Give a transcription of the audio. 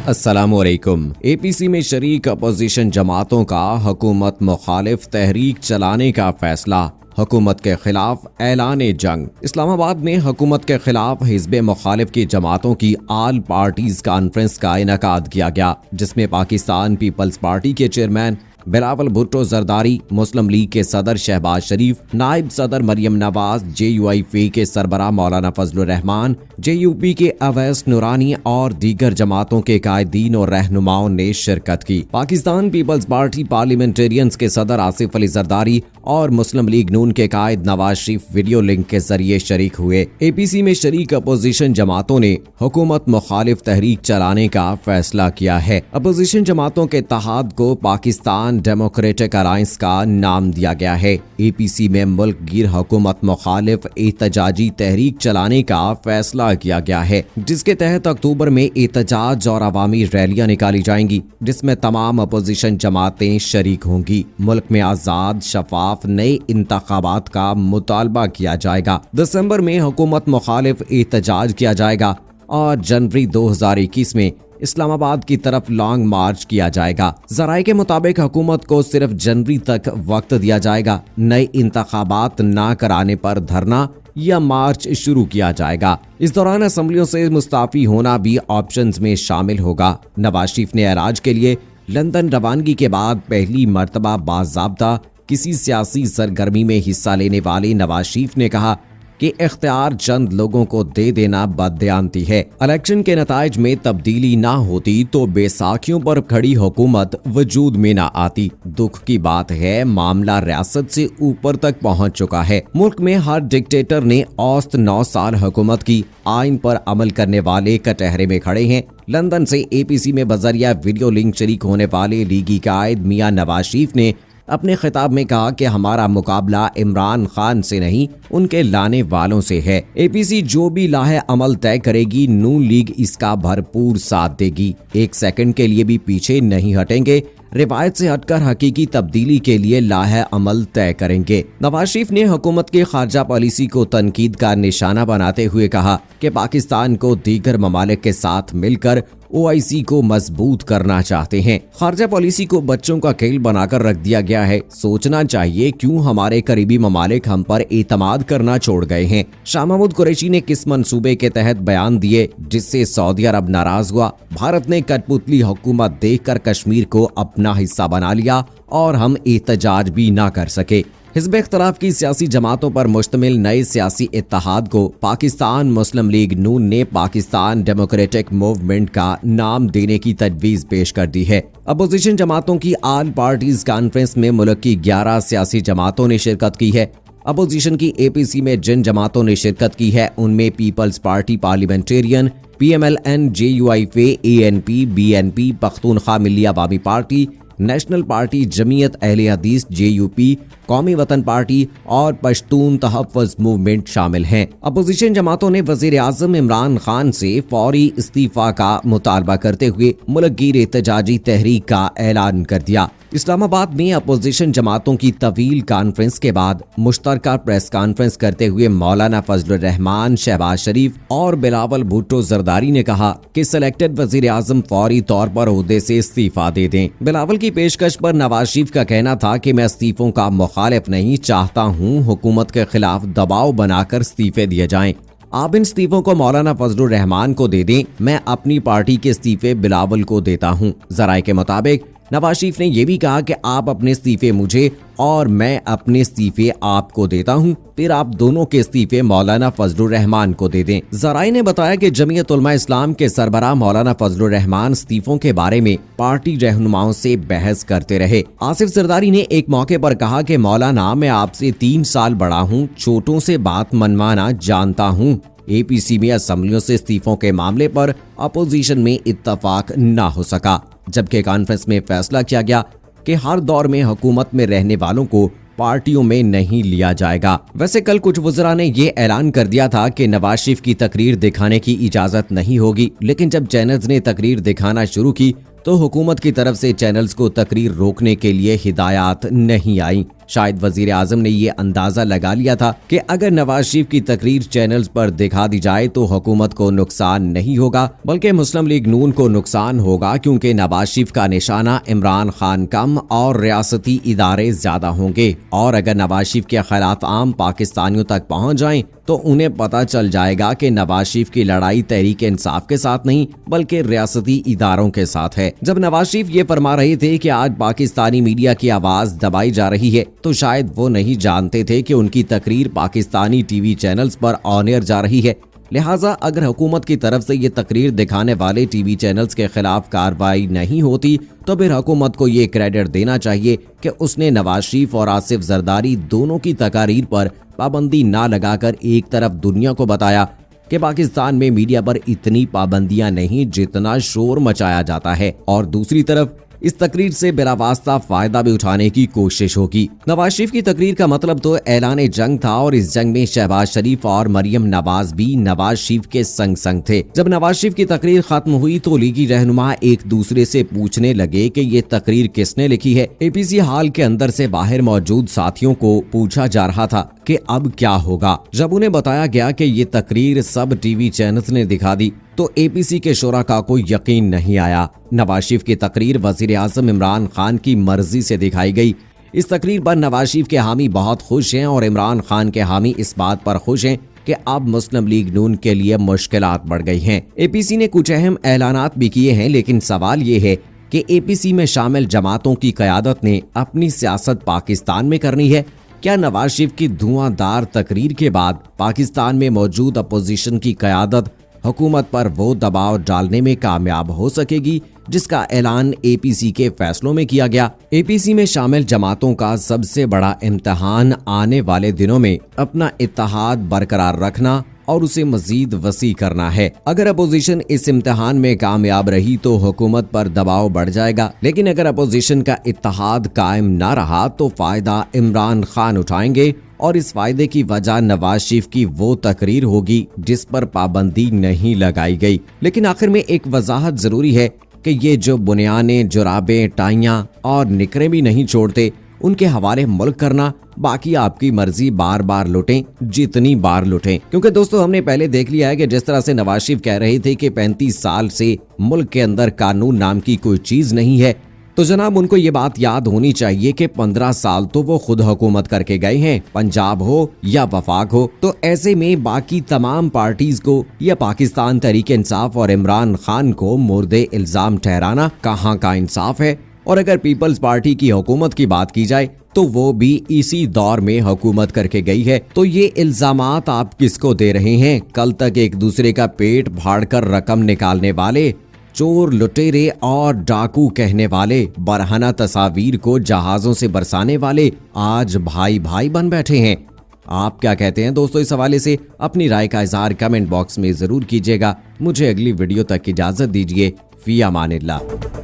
अस्सलामुअलैकुम। एपीसी में शरीक अपोजिशन जमातों का हुकूमत मुखालिफ तहरीक चलाने का फैसला, हुकूमत के खिलाफ ऐलान जंग। इस्लामाबाद में हुकूमत के खिलाफ हिज़्ब मुखालिफ की जमातों की आल पार्टीज कॉन्फ्रेंस का इनेकाद किया गया, जिसमें पाकिस्तान पीपल्स पार्टी के चेयरमैन बिलावल भुट्टो जरदारी, मुस्लिम लीग के सदर शहबाज शरीफ, नायब सदर मरियम नवाज, JUIF के सरबराह मौलाना फजलुर रहमान, JUP के अवैस नूरानी और दीगर जमातों के कायदीन और रहनुमाओं ने शिरकत की। पाकिस्तान पीपल्स पार्टी पार्लियामेंटेरियंस के सदर आसिफ अली जरदारी और मुस्लिम लीग नून के कायद नवाज शरीफ वीडियो लिंक के जरिए शरीक हुए। APC में शरीक अपोजिशन जमातों ने हुकूमत मुखालिफ तहरीक चलाने का फैसला किया है। अपोजिशन जमातों के इत्तेहाद को पाकिस्तान डेमोक्रेटिक अलायंस का नाम दिया गया है। APC में मुल्क गिर हुकूमत मुखालिफ एहतजाजी तहरीक चलाने का फैसला किया गया है, जिसके तहत अक्टूबर में एहतजाज और अवामी रैलियां निकाली जाएंगी, जिसमें तमाम अपोजिशन जमातें शरीक होंगी। मुल्क में आजाद शफाफ नए इंतखाबात का मुतालबा किया जाएगा। दिसंबर में हुकूमत मुखालिफ एहतजाज किया जाएगा और जनवरी 2021 में इस्लामाबाद की तरफ लॉन्ग मार्च किया जाएगा। जराये के मुताबिक हुकूमत को सिर्फ जनवरी तक वक्त दिया जाएगा। नए इंतखाबात ना कराने पर धरना या मार्च शुरू किया जाएगा। इस दौरान असम्बलियों से मुस्ताफी होना भी ऑप्शंस में शामिल होगा। नवाज शरीफ ने एराज के लिए लंदन रवानगी के बाद पहली मर्तबा बाज़ाब्ता किसी सियासी सरगर्मी में हिस्सा लेने वाले नवाज शरीफ ने कहा कि इख्तियार चंद लोगों को दे देना बददियानती है। इलेक्शन के नताइज में तब्दीली ना होती तो बैसाखियों पर खड़ी हुकूमत वजूद में ना आती। दुख की बात है मामला रियासत से ऊपर तक पहुंच चुका है। मुल्क में हर डिक्टेटर ने औसत 9 साल हुकूमत की आइन पर अमल करने वाले कटहरे में खड़े हैं। लंदन से APC में बजरिया वीडियो लिंक शरीक होने वाले लीगी कायद मियां नवाज शरीफ ने अपने खिताब में कहा कि हमारा मुकाबला इमरान खान से नहीं, उनके लाने वालों से है। APC जो भी लाहे अमल तय करेगी, नून लीग इसका भरपूर साथ देगी। एक सेकंड के लिए भी पीछे नहीं हटेंगे। रिवायत से हटकर हकीकी तब्दीली के लिए लाहे अमल तय करेंगे। नवाज शरीफ ने हुकूमत की खारजा पॉलिसी को तनकीद का निशाना बनाते हुए कहा कि पाकिस्तान को दीगर ममालिक के साथ मिलकर OIC को मजबूत करना चाहते हैं। खारजा पॉलिसी को बच्चों का खेल बनाकर रख दिया गया है। सोचना चाहिए क्यों हमारे करीबी ममालिक हम पर एतमाद करना छोड़ गए हैं। शाह महमूद कुरैशी ने किस मंसूबे के तहत बयान दिए जिससे सऊदी अरब नाराज हुआ। भारत ने कठपुतली हुकूमत देखकर कश्मीर को अपना हिस्सा बना लिया और हम एहतजाज भी ना कर सके। हिज़्ब इख्तिलाफ की सियासी जमातों पर मुश्तमिल नए सियासी इत्तेहाद को पाकिस्तान मुस्लिम लीग नून ने पाकिस्तान डेमोक्रेटिक मूवमेंट का नाम देने की तजवीज़ पेश कर दी है। अपोजिशन जमातों की आल पार्टीज कॉन्फ्रेंस में मुल्क की 11 सियासी जमातों ने शिरकत की है। अपोजिशन की APC में जिन जमातों ने शिरकत की है उनमें people's party parliamentarian, PMLN, JUIF, ANP, BNP, Pakhtunkhwa Milli Awami party, national party, Jamiat Ahle Hadith, JUP, कौमी वतन पार्टी और पश्तून तहफ़्फ़ुज़ मूवमेंट शामिल हैं। अपोजिशन जमातों ने वज़ीर आज़म इमरान खान से फौरी इस्तीफा का मुतालबा करते हुए मुल्क गिर एहतजाजी तहरीक का ऐलान कर दिया। इस्लामाबाद में अपोजिशन जमातों की तवील कॉन्फ्रेंस के बाद मुश्तरका प्रेस कॉन्फ्रेंस करते हुए मौलाना फजलुर रहमान, शहबाज शरीफ और बिलावल भुट्टो जरदारी ने कहा कि सिलेक्टेड वज़ीर आज़म फौरी तौर पर ओहदे से इस्तीफा दे दें। बिलावल की पेशकश पर नवाज शरीफ का कहना था कि मैं इस्तीफों का मुखालिफ नहीं चाहता हूँ, हुकूमत के खिलाफ दबाव बनाकर इस्तीफे दिए जाएं। आप इन इस्तीफों को मौलाना फजलुर रहमान को दे दें, मैं अपनी पार्टी के इस्तीफे बिलावल को देता हूँ। जराये के मुताबिक नवाज शरीफ ने यह भी कहा कि आप अपने इस्तीफे मुझे और मैं अपने इस्तीफे आपको देता हूं, फिर आप दोनों के इस्तीफे मौलाना फजलुर रहमान को दे दें। जराये ने बताया कि जमीयत उलमा इस्लाम के सरबराह मौलाना फजलुर रहमान इस्तीफों के बारे में पार्टी रहनुमाओं से बहस करते रहे। आसिफ जरदारी ने एक मौके पर कहा कि मौलाना, मैं आपसे 3 साल बड़ा हूँ, छोटों से बात मनवाना जानता हूँ। APC में असम्बलियों से इस्तीफों के मामले पर अपोजिशन में इत्तफाक ना हो सका, जबकि कॉन्फ्रेंस में फैसला किया गया कि हर दौर में हुकूमत में रहने वालों को पार्टियों में नहीं लिया जाएगा। वैसे कल कुछ वज़रा ने ये ऐलान कर दिया था कि नवाज शरीफ की तकरीर दिखाने की इजाजत नहीं होगी, लेकिन जब चैनल्स ने तकरीर दिखाना शुरू की तो हुकूमत की तरफ से चैनल्स को तकरीर रोकने के लिए हिदायत नहीं आई। शायद वजीर आजम ने ये अंदाजा लगा लिया था कि अगर नवाज शरीफ की तकरीर चैनल्स पर दिखा दी जाए तो हुकूमत को नुकसान नहीं होगा बल्कि मुस्लिम लीग नून को नुकसान होगा, क्योंकि नवाज शरीफ का निशाना इमरान खान कम और रियासती इदारे ज्यादा होंगे। और अगर नवाज शरीफ के खिलाफ आम पाकिस्तानियों तक पहुंच जाएं तो उन्हें पता चल जाएगा कि नवाज शरीफ की लड़ाई तहरीक इंसाफ के साथ नहीं बल्कि रियासती इदारों के साथ है। जब नवाज शरीफ ये फरमा रहे थे कि आज पाकिस्तानी मीडिया की आवाज दबाई जा रही है तो शायद वो नहीं जानते थे कि उनकी तकरीर पाकिस्तानी टीवी चैनल्स पर ऑन एयर जा रही है। लिहाजा अगर हुकूमत की तरफ से ये तकरीर दिखाने वाले टीवी चैनल्स के खिलाफ कार्रवाई नहीं होती तो फिर हुकूमत को ये क्रेडिट देना चाहिए कि उसने नवाज शरीफ और आसिफ जरदारी दोनों की तकारीर पर पाबंदी ना लगाकर एक तरफ दुनिया को बताया कि पाकिस्तान में मीडिया पर इतनी पाबंदियां नहीं जितना शोर मचाया जाता है, और दूसरी तरफ इस तकरीर से बिलावास्ता फायदा भी उठाने की कोशिश होगी। नवाज शरीफ की तकरीर का मतलब तो ऐलान जंग था और इस जंग में शहबाज शरीफ और मरियम नवाज भी नवाज शरीफ के संग संग थे। जब नवाज शरीफ की तकरीर खत्म हुई तो लीगी रहनुमा एक दूसरे से पूछने लगे कि ये तकरीर किसने लिखी है। एपीसी हॉल के अंदर से बाहर मौजूद साथियों को पूछा जा रहा था कि अब क्या होगा। जब उन्हें बताया गया कि ये तकरीर सब टीवी चैनल्स ने दिखा दी तो एपीसी के शुरा को यकीन नहीं आया। नवाज शरीफ की तकरीर वजीर आजम इमरान खान की मर्जी से दिखाई गई। इस तकरीर पर नवाज शरीफ के हामी बहुत खुश हैं और इमरान खान के हामी इस बात पर खुश हैं कि अब मुस्लिम लीग नून के लिए मुश्किलात बढ़ गई हैं। एपीसी ने कुछ अहम ऐलानात भी किए हैं, लेकिन सवाल ये है कि एपीसी में शामिल जमातों की क़यादत ने अपनी सियासत पाकिस्तान में करनी है। क्या नवाज शरीफ की धुआंधार तकरीर के बाद पाकिस्तान में मौजूद अपोजिशन की क़यादत हुकूमत पर वो दबाव डालने में कामयाब हो सकेगी जिसका ऐलान एपीसी के फैसलों में किया गया? एपीसी में शामिल जमातों का सबसे बड़ा इम्तिहान आने वाले दिनों में अपना इत्तेहाद बरकरार रखना और उसे मजीद वसी करना है। अगर अपोजिशन इस इम्तिहान में कामयाब रही तो हुकूमत पर दबाव बढ़ जाएगा, लेकिन अगर अपोजिशन का इत्तेहाद कायम ना रहा तो फायदा इमरान खान उठाएंगे और इस फायदे की वजह नवाज शरीफ की वो तकरीर होगी जिस पर पाबंदी नहीं लगाई गई। लेकिन आखिर में एक वजाहत जरूरी है कि ये जो बुनियाने, जुराबें, टाइयां और निकरे भी नहीं छोड़ते उनके हवाले मुल्क करना, बाकी आपकी मर्जी, बार बार लुटें जितनी बार लुटें। क्योंकि दोस्तों हमने पहले देख लिया है कि जिस तरह से नवाज शरीफ कह रहे थे कि 35 साल से मुल्क के अंदर कानून नाम की कोई चीज नहीं है, तो जनाब उनको ये बात याद होनी चाहिए कि 15 साल तो वो खुद हुकूमत करके गए हैं, पंजाब हो या वफाक हो। तो ऐसे में बाकी तमाम पार्टीज को या पाकिस्तान तहरीक इंसाफ और इमरान खान को मुर्दे इल्जाम ठहराना कहाँ का इंसाफ है? और अगर पीपल्स पार्टी की हुकूमत की बात की जाए तो वो भी इसी दौर में हुकूमत करके गई है। तो ये इल्जामात आप किसको दे रहे हैं? कल तक एक दूसरे का पेट फाड़कर रकम निकालने वाले, चोर, लुटेरे और डाकू कहने वाले, बरहना तस्वीर को जहाजों से बरसाने वाले आज भाई भाई बन बैठे हैं। आप क्या कहते हैं दोस्तों? इस हवाले से अपनी राय का इजहार कमेंट बॉक्स में जरूर कीजिएगा। मुझे अगली वीडियो तक इजाजत दीजिए। फी अमानिल्लाह।